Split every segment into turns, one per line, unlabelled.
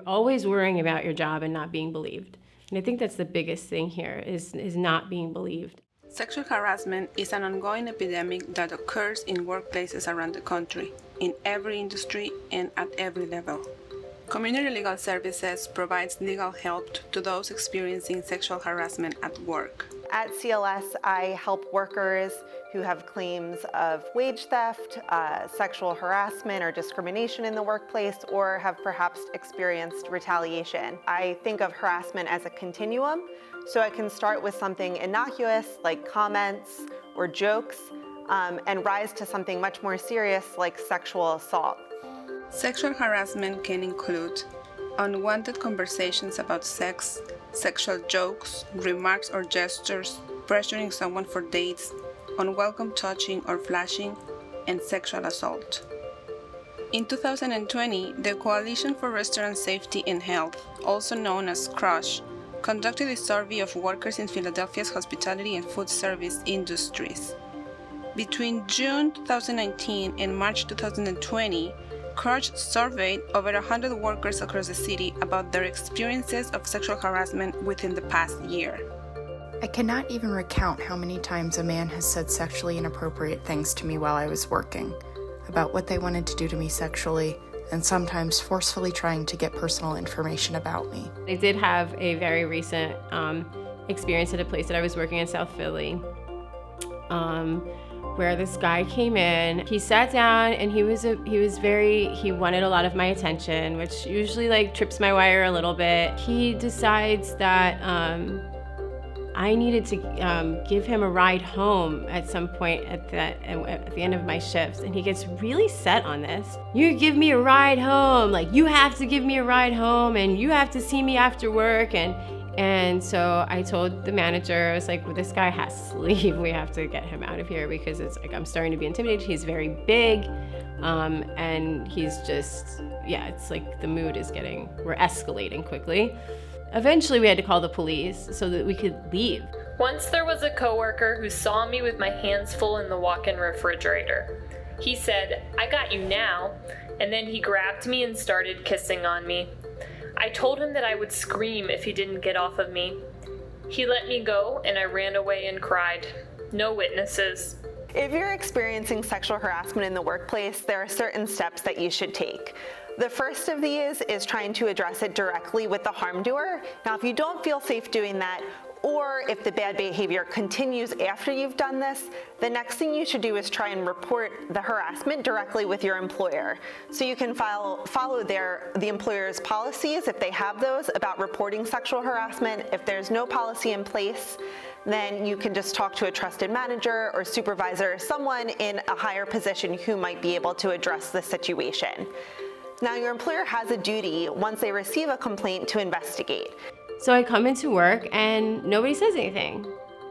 always worrying about your job and not being believed. And I think that's the biggest thing here is not being believed.
Sexual harassment is an ongoing epidemic that occurs in workplaces around the country, in every industry and at every level. Community Legal Services provides legal help to those experiencing sexual harassment at work.
At CLS, I help workers who have claims of wage theft, sexual harassment or discrimination in the workplace, or have perhaps experienced retaliation. I think of harassment as a continuum, so I can start with something innocuous like comments or jokes, and rise to something much more serious like sexual assault.
Sexual harassment can include unwanted conversations about sex, sexual jokes, remarks or gestures, pressuring someone for dates, unwelcome touching or flashing, and sexual assault. In 2020, the Coalition for Restaurant Safety and Health, also known as CRUSH, conducted a survey of workers in Philadelphia's hospitality and food service industries. Between June 2019 and March 2020, CRUSH surveyed over 100 workers across the city about their experiences of sexual harassment within the past year.
I cannot even recount how many times a man has said sexually inappropriate things to me while I was working, about what they wanted to do to me sexually, and sometimes forcefully trying to get personal information about me.
I did have a very recent experience at a place that I was working in South Philly, where this guy came in. He sat down and he wanted a lot of my attention, which usually trips my wire a little bit. He decides that I needed to give him a ride home at some point at the end of my shifts, and he gets really set on this. You give me a ride home, you have to give me a ride home, and you have to see me after work, and so I told the manager, I was like, well, this guy has to leave. We have to get him out of here because it's I'm starting to be intimidated. He's very big, and he's just, it's the mood is we're escalating quickly. Eventually, we had to call the police so that we could leave.
Once there was a coworker who saw me with my hands full in the walk-in refrigerator. He said, "I got you now," and then he grabbed me and started kissing on me. I told him that I would scream if he didn't get off of me. He let me go, and I ran away and cried. No witnesses.
If you're experiencing sexual harassment in the workplace, there are certain steps that you should take. The first of these is trying to address it directly with the harm doer. Now, if you don't feel safe doing that, or if the bad behavior continues after you've done this, the next thing you should do is try and report the harassment directly with your employer. So you can follow the employer's policies, if they have those, about reporting sexual harassment. If there's no policy in place, then you can just talk to a trusted manager or supervisor, someone in a higher position who might be able to address the situation. Now, your employer has a duty, once they receive a complaint, to investigate.
So I come into work and nobody says anything.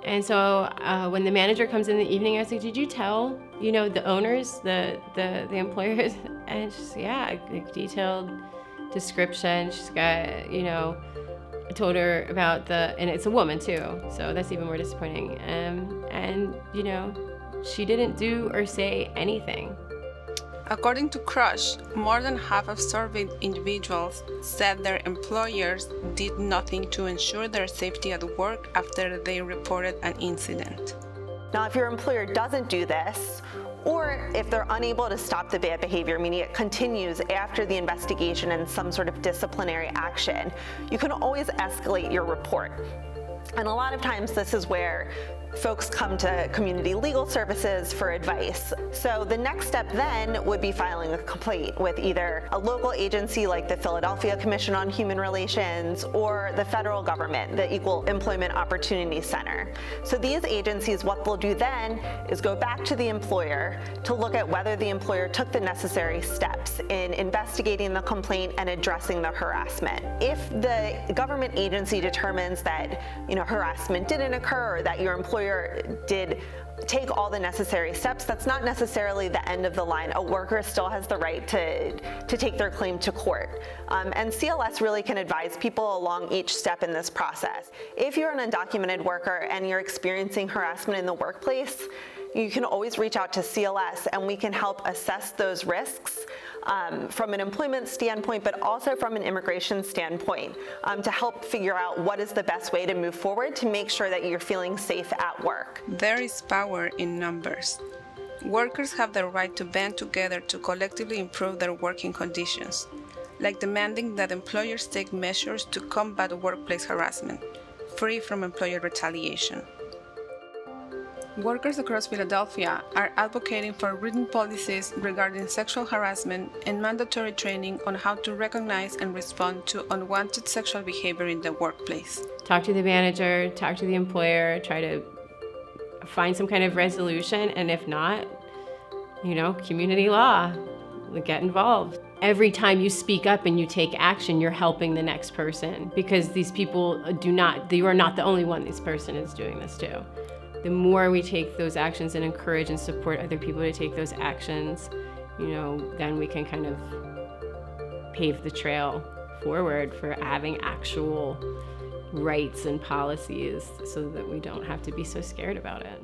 And so when the manager comes in the evening, I was like, did you tell, the owners, the employers? And she's detailed description. She's got, I told her about and it's a woman too, so that's even more disappointing. And she didn't do or say anything.
According to CRUSH, more than half of surveyed individuals said their employers did nothing to ensure their safety at work after they reported an incident.
Now, if your employer doesn't do this, or if they're unable to stop the bad behavior, meaning it continues after the investigation and some sort of disciplinary action, you can always escalate your report. And a lot of times this is where folks come to community legal services for advice. So the next step then would be filing a complaint with either a local agency like the Philadelphia Commission on Human Relations or the federal government, the Equal Employment Opportunity Center. So these agencies, what they'll do then is go back to the employer to look at whether the employer took the necessary steps in investigating the complaint and addressing the harassment. If the government agency determines that harassment didn't occur or that your employer did take all the necessary steps, that's not necessarily the end of the line. A worker still has the right to take their claim to court. And CLS really can advise people along each step in this process. If you're an undocumented worker and you're experiencing harassment in the workplace, you can always reach out to CLS and we can help assess those risks from an employment standpoint, but also from an immigration standpoint, to help figure out what is the best way to move forward to make sure that you're feeling safe at work.
There is power in numbers. Workers have the right to band together to collectively improve their working conditions, like demanding that employers take measures to combat workplace harassment, free from employer retaliation. Workers across Philadelphia are advocating for written policies regarding sexual harassment and mandatory training on how to recognize and respond to unwanted sexual behavior in the workplace.
Talk to the manager, talk to the employer, try to find some kind of resolution, and if not, community law, get involved. Every time you speak up and you take action, you're helping the next person, because these people you are not the only one this person is doing this to. The more we take those actions and encourage and support other people to take those actions, then we can kind of pave the trail forward for having actual rights and policies so that we don't have to be so scared about it.